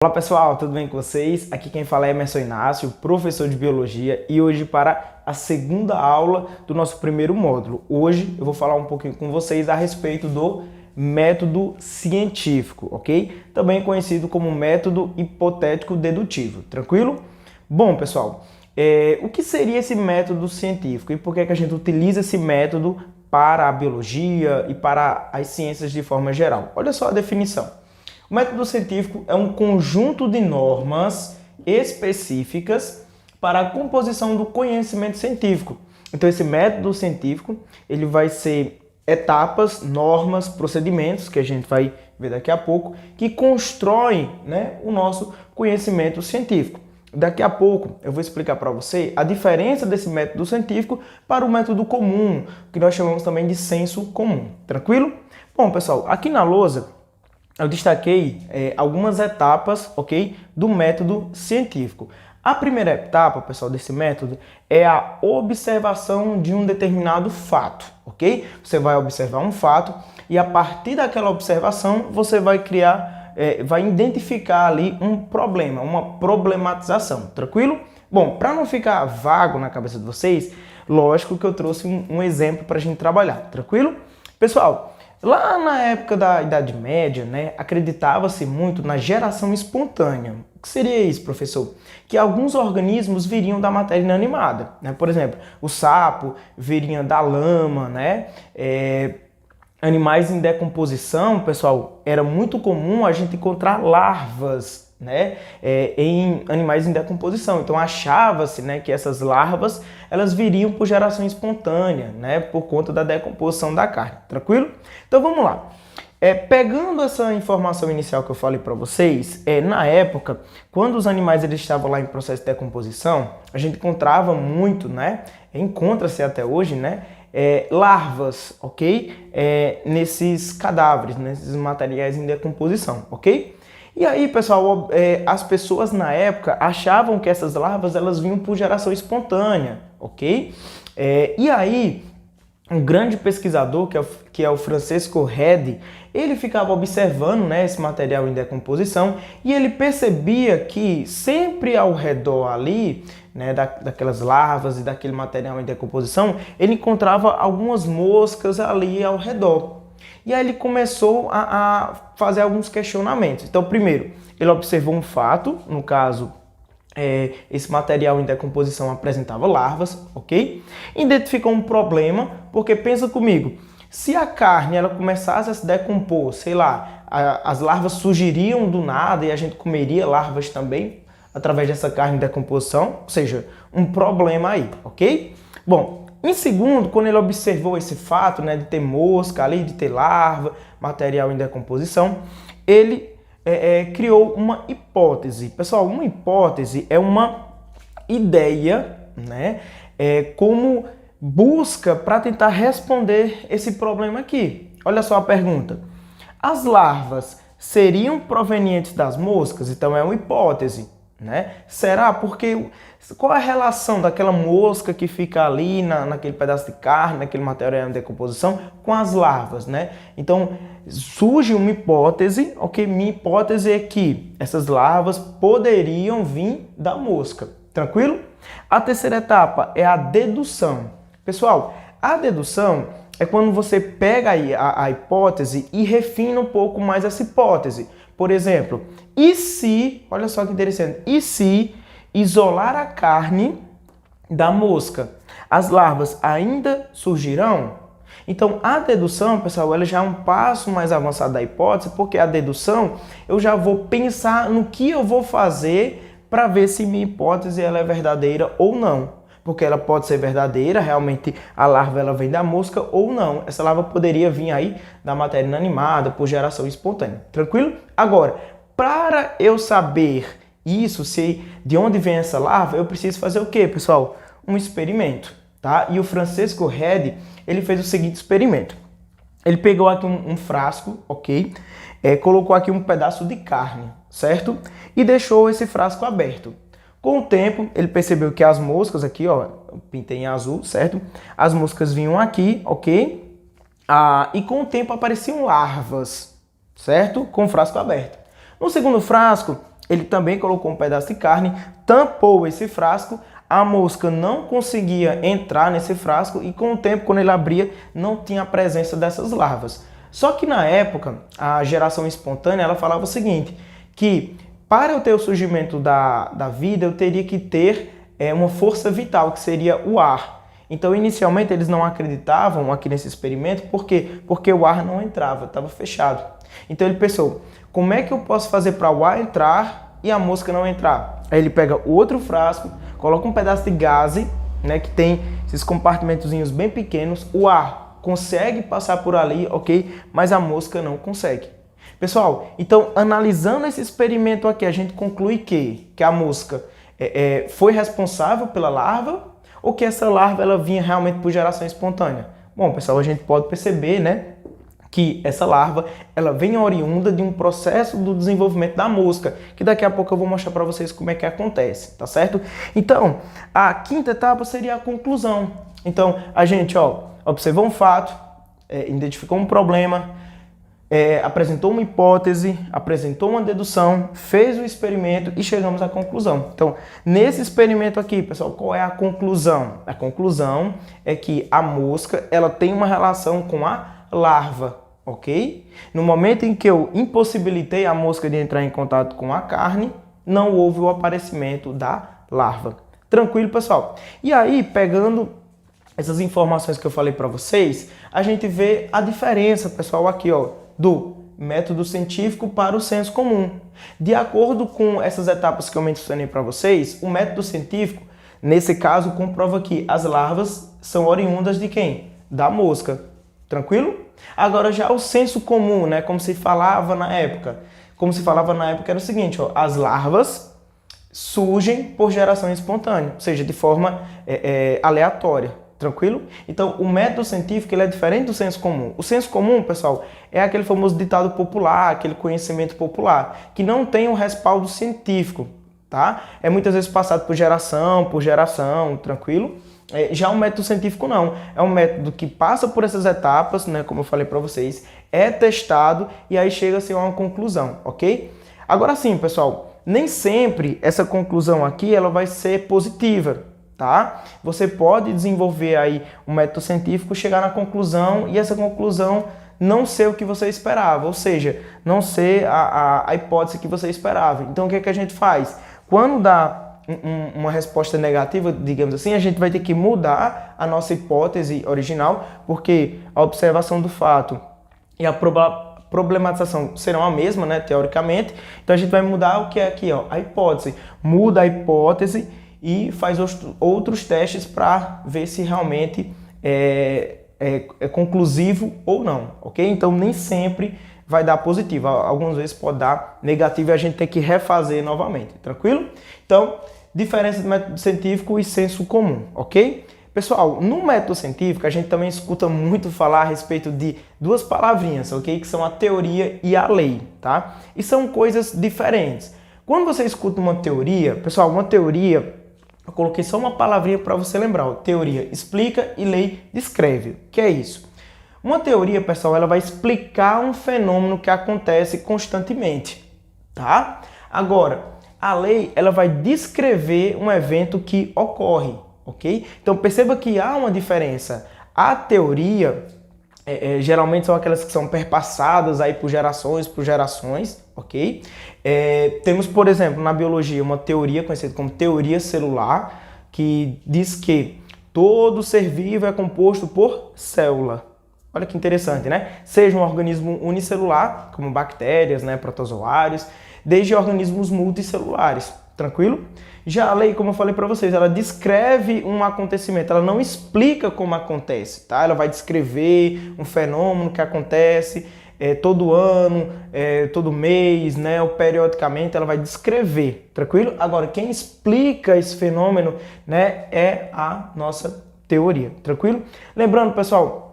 Olá pessoal, tudo bem com vocês? Aqui quem fala é Emerson Inácio, professor de Biologia, e hoje para a segunda aula do nosso primeiro módulo. Hoje eu vou falar um pouquinho com vocês a respeito do método científico, ok? Também conhecido como método hipotético dedutivo, tranquilo? Bom pessoal, o que seria esse método científico e por que a gente utiliza esse método para a biologia e para as ciências de forma geral? Olha só a definição. O método científico é um conjunto de normas específicas para a composição do conhecimento científico. Então, esse método científico ele vai ser etapas, normas, procedimentos, que a gente vai ver daqui a pouco, que constroem, o nosso conhecimento científico. Daqui a pouco eu vou explicar para você a diferença desse método científico para o método comum, que nós chamamos também de senso comum. Tranquilo? Bom, pessoal, aqui na lousa eu destaquei algumas etapas, ok, do método científico. A primeira etapa, pessoal, desse método é a observação de um determinado fato, ok? Você vai observar um fato e a partir daquela observação você vai criar, vai identificar ali um problema, uma problematização, tranquilo? Bom, para não ficar vago na cabeça de vocês, lógico que eu trouxe um exemplo para a gente trabalhar, tranquilo? Pessoal, lá na época da Idade Média, acreditava-se muito na geração espontânea. O que seria isso, professor? Que alguns organismos viriam da matéria inanimada. Por exemplo, o sapo viria da lama, animais em decomposição, pessoal, era muito comum a gente encontrar larvas, em animais em decomposição. Então achava-se, que essas larvas elas viriam por geração espontânea, por conta da decomposição da carne. Tranquilo? Então vamos lá. Pegando essa informação inicial que eu falei para vocês, na época, quando os animais eles estavam lá em processo de decomposição, a gente encontrava muito, encontra-se até hoje, larvas, ok? Nesses cadáveres, nesses materiais em decomposição, ok? E aí, pessoal, as pessoas na época achavam que essas larvas elas vinham por geração espontânea, ok? E aí, um grande pesquisador, que é o Francisco Redi, ele ficava observando esse material em decomposição e ele percebia que sempre ao redor ali, daquelas larvas e daquele material em decomposição, ele encontrava algumas moscas ali ao redor. E aí ele começou a fazer alguns questionamentos. Então, primeiro, ele observou um fato, no caso, esse material em decomposição apresentava larvas, ok? Identificou um problema, porque pensa comigo, se a carne ela começasse a se decompor, sei lá, as larvas surgiriam do nada e a gente comeria larvas também através dessa carne em decomposição, ou seja, um problema aí, ok? Bom, em segundo, quando ele observou esse fato, de ter mosca ali, de ter larva, material em decomposição, ele criou uma hipótese. Pessoal, uma hipótese é uma ideia, como busca para tentar responder esse problema aqui. Olha só a pergunta. As larvas seriam provenientes das moscas? Então é uma hipótese. Será? Porque qual a relação daquela mosca que fica ali naquele pedaço de carne, naquele material em decomposição, com as larvas, Então, surge uma hipótese, ok? Minha hipótese é que essas larvas poderiam vir da mosca, tranquilo? A terceira etapa é a dedução. Pessoal, a dedução é quando você pega aí a hipótese e refina um pouco mais essa hipótese. Por exemplo, e se, olha só que interessante, e se isolar a carne da mosca, as larvas ainda surgirão? Então, a dedução, pessoal, ela já é um passo mais avançado da hipótese, porque a dedução eu já vou pensar no que eu vou fazer para ver se minha hipótese ela é verdadeira ou não. Porque ela pode ser verdadeira, realmente a larva ela vem da mosca ou não. Essa larva poderia vir aí da matéria inanimada por geração espontânea. Tranquilo? Agora, para eu saber isso, de onde vem essa larva, eu preciso fazer o quê, pessoal? Um experimento, tá? E o Francisco Redi, ele fez o seguinte experimento. Ele pegou aqui um frasco, ok? Colocou aqui um pedaço de carne, certo? E deixou esse frasco aberto. Com o tempo, ele percebeu que as moscas aqui, ó, eu pintei em azul, certo? As moscas vinham aqui, ok? E com o tempo apareciam larvas, certo? Com o frasco aberto. No segundo frasco, ele também colocou um pedaço de carne, tampou esse frasco, a mosca não conseguia entrar nesse frasco e com o tempo, quando ele abria, não tinha a presença dessas larvas. Só que na época, a geração espontânea, ela falava o seguinte, que para eu ter o surgimento da vida, eu teria que ter uma força vital, que seria o ar. Então, inicialmente, eles não acreditavam aqui nesse experimento, por quê? Porque o ar não entrava, estava fechado. Então, ele pensou, como é que eu posso fazer para o ar entrar e a mosca não entrar? Aí ele pega outro frasco, coloca um pedaço de gaze, né, que tem esses compartimentozinhos bem pequenos, o ar consegue passar por ali, ok? Mas a mosca não consegue. Pessoal, então, analisando esse experimento aqui, a gente conclui que a mosca foi responsável pela larva ou que essa larva ela vinha realmente por geração espontânea? Bom, pessoal, a gente pode perceber, né, que essa larva ela vem oriunda de um processo do desenvolvimento da mosca, que daqui a pouco eu vou mostrar para vocês como é que acontece, tá certo? Então, a quinta etapa seria a conclusão. Então, a gente observou um fato, identificou um problema, apresentou uma hipótese, apresentou uma dedução, fez o experimento e chegamos à conclusão. Então, nesse experimento aqui, pessoal, qual é a conclusão? A conclusão é que a mosca ela tem uma relação com a larva, ok? No momento em que eu impossibilitei a mosca de entrar em contato com a carne, não houve o aparecimento da larva. Tranquilo, pessoal? E aí, pegando essas informações que eu falei para vocês, a gente vê a diferença, pessoal, aqui, do método científico para o senso comum. De acordo com essas etapas que eu mencionei para vocês, o método científico, nesse caso, comprova que as larvas são oriundas de quem? Da mosca. Tranquilo? Agora já o senso comum, né, como se falava na época. Como se falava na época era o seguinte, as larvas surgem por geração espontânea, ou seja, de forma aleatória. Tranquilo? Então, o método científico ele é diferente do senso comum. O senso comum, pessoal, é aquele famoso ditado popular, aquele conhecimento popular, que não tem um respaldo científico, tá? É muitas vezes passado por geração, tranquilo? Já o método científico não. É um método que passa por essas etapas, né, como eu falei para vocês, é testado e aí chega-se a uma conclusão, ok? Agora sim, pessoal, nem sempre essa conclusão aqui ela vai ser positiva. Tá? Você pode desenvolver aí um método científico, chegar na conclusão e essa conclusão não ser o que você esperava, ou seja, não ser a hipótese que você esperava. Então o que é que a gente faz? Quando dá uma resposta negativa, digamos assim, a gente vai ter que mudar a nossa hipótese original, porque a observação do fato e a problematização serão a mesma, né, teoricamente. Então a gente vai mudar o que é aqui, a hipótese. Muda a hipótese e faz outros testes para ver se realmente é conclusivo ou não, ok? Então nem sempre vai dar positivo, algumas vezes pode dar negativo e a gente tem que refazer novamente, tranquilo? Então, diferença de método científico e senso comum, ok? Pessoal, no método científico a gente também escuta muito falar a respeito de duas palavrinhas, ok? Que são a teoria e a lei, tá? E são coisas diferentes. Quando você escuta uma teoria, pessoal, uma teoria, eu coloquei só uma palavrinha para você lembrar. Teoria explica e lei descreve. O que é isso? Uma teoria, pessoal, ela vai explicar um fenômeno que acontece constantemente, tá? Agora, a lei, ela vai descrever um evento que ocorre, ok? Então, perceba que há uma diferença. A teoria, geralmente são aquelas que são perpassadas aí por gerações, ok? Temos, por exemplo, na biologia, uma teoria conhecida como teoria celular, que diz que todo ser vivo é composto por célula. Olha que interessante, né? Seja um organismo unicelular, como bactérias, né, protozoários, desde organismos multicelulares, tranquilo? Já a lei, como eu falei para vocês, ela descreve um acontecimento, ela não explica como acontece, tá? Ela vai descrever um fenômeno que acontece todo ano, todo mês, né, ou periodicamente, ela vai descrever, tranquilo? Agora, quem explica esse fenômeno, né, é a nossa teoria, tranquilo? Lembrando, pessoal,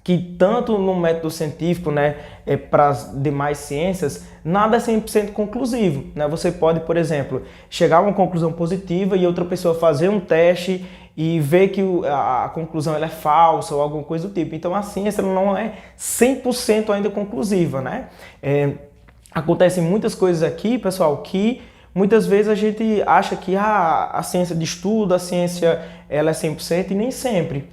que tanto no método científico, né, para as demais ciências, nada é 100% conclusivo, né? Você pode, por exemplo, chegar a uma conclusão positiva e outra pessoa fazer um teste e ver que a conclusão ela é falsa ou alguma coisa do tipo. Então a ciência não é 100% ainda conclusiva, né? Acontecem muitas coisas aqui, pessoal, que Muitas vezes a gente acha que a ciência de estudo, a ciência ela é 100% e nem sempre.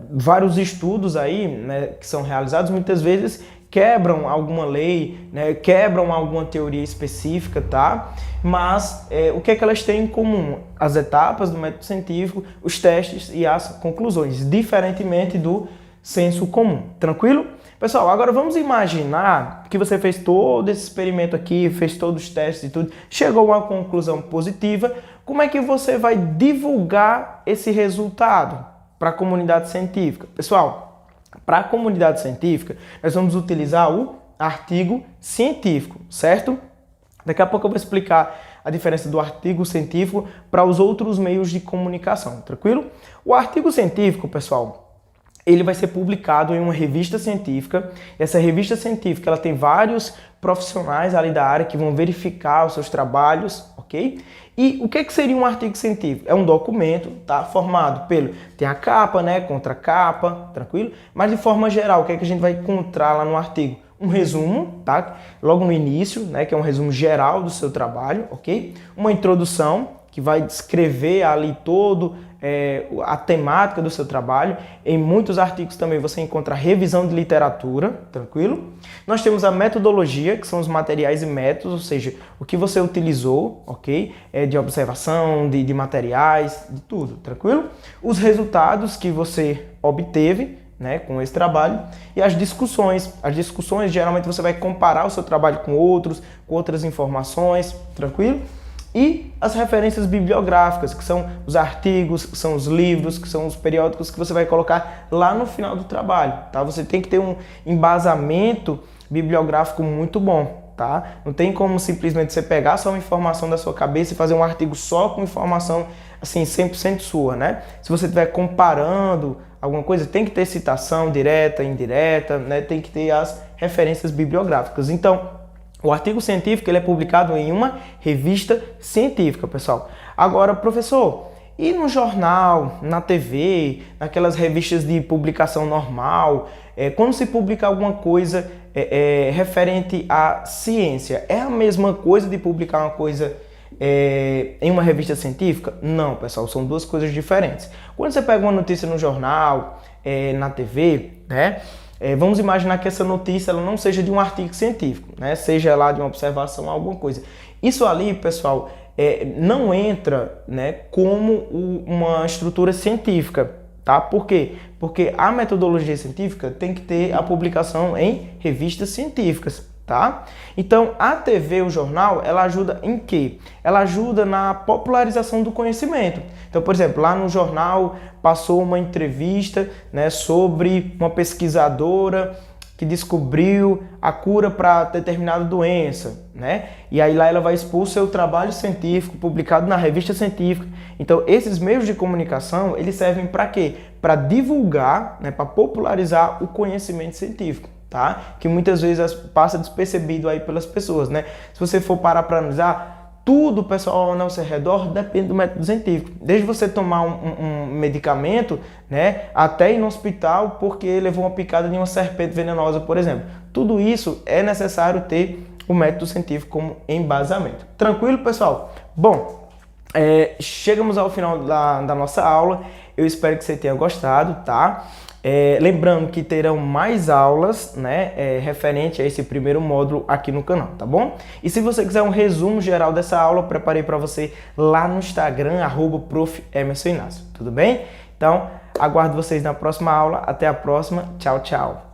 Vários estudos aí, né, que são realizados muitas vezes quebram alguma lei, né, quebram alguma teoria específica, tá? Mas o que é que elas têm em comum? As etapas do método científico, os testes e as conclusões, diferentemente do senso comum. Tranquilo? Pessoal, agora vamos imaginar que você fez todo esse experimento aqui, fez todos os testes e tudo, chegou a uma conclusão positiva. Como é que você vai divulgar esse resultado para a comunidade científica? Pessoal, para a comunidade científica, nós vamos utilizar o artigo científico, certo? Daqui a pouco eu vou explicar a diferença do artigo científico para os outros meios de comunicação, tranquilo? O artigo científico, pessoal, ele vai ser publicado em uma revista científica. Essa revista científica ela tem vários profissionais ali da área que vão verificar os seus trabalhos, ok? E o que seria um artigo científico? É um documento, tá? Formado pelo... Tem a capa, né? Contracapa, tranquilo? Mas de forma geral, o que é que a gente vai encontrar lá no artigo? Um resumo, tá? Logo no início, né? Que é um resumo geral do seu trabalho, ok? Uma introdução, que vai descrever ali todo a temática do seu trabalho. Em muitos artigos também você encontra revisão de literatura, tranquilo? Nós temos a metodologia, que são os materiais e métodos, ou seja, o que você utilizou, ok? De observação, de materiais, de tudo, tranquilo? Os resultados que você obteve, né, com esse trabalho, e as discussões. As discussões, geralmente você vai comparar o seu trabalho com outras informações, tranquilo? E as referências bibliográficas, que são os artigos, que são os livros, que são os periódicos que você vai colocar lá no final do trabalho, tá? Você tem que ter um embasamento bibliográfico muito bom, tá? Não tem como simplesmente você pegar só uma informação da sua cabeça e fazer um artigo só com informação, assim, 100% sua, né? Se você estiver comparando alguma coisa, tem que ter citação direta, indireta, né? Tem que ter as referências bibliográficas. Então, o artigo científico ele é publicado em uma revista científica, pessoal. Agora, professor, e no jornal, na TV, naquelas revistas de publicação normal, quando se publica alguma coisa referente à ciência, é a mesma coisa de publicar uma coisa em uma revista científica? Não, pessoal, são duas coisas diferentes. Quando você pega uma notícia no jornal, na TV, né? Vamos imaginar que essa notícia ela não seja de um artigo científico, né? Seja lá de uma observação, alguma coisa. Isso ali, pessoal, não entra, né, como uma estrutura científica, tá? Por quê? Porque a metodologia científica tem que ter a publicação em revistas científicas, tá? Então, a TV, o jornal, ela ajuda em quê? Ela ajuda na popularização do conhecimento. Então, por exemplo, lá no jornal passou uma entrevista, né, sobre uma pesquisadora que descobriu a cura para determinada doença, né? E aí lá ela vai expor o seu trabalho científico publicado na revista científica. Então, esses meios de comunicação, eles servem para quê? Para divulgar, né, para popularizar o conhecimento científico, tá? Que muitas vezes passa despercebido aí pelas pessoas, né? Se você for parar para analisar, tudo, pessoal, ao nosso redor depende do método científico. Desde você tomar um medicamento, né, até ir no hospital porque levou uma picada de uma serpente venenosa, por exemplo. Tudo isso é necessário ter o método científico como embasamento. Tranquilo, pessoal? Bom, chegamos ao final da nossa aula. Eu espero que você tenha gostado, tá? Lembrando que terão mais aulas, né, referente a esse primeiro módulo aqui no canal, tá bom? E se você quiser um resumo geral dessa aula, eu preparei para você lá no Instagram, @Prof. Emerson Inácio, tudo bem? Então, aguardo vocês na próxima aula. Até a próxima. Tchau, tchau.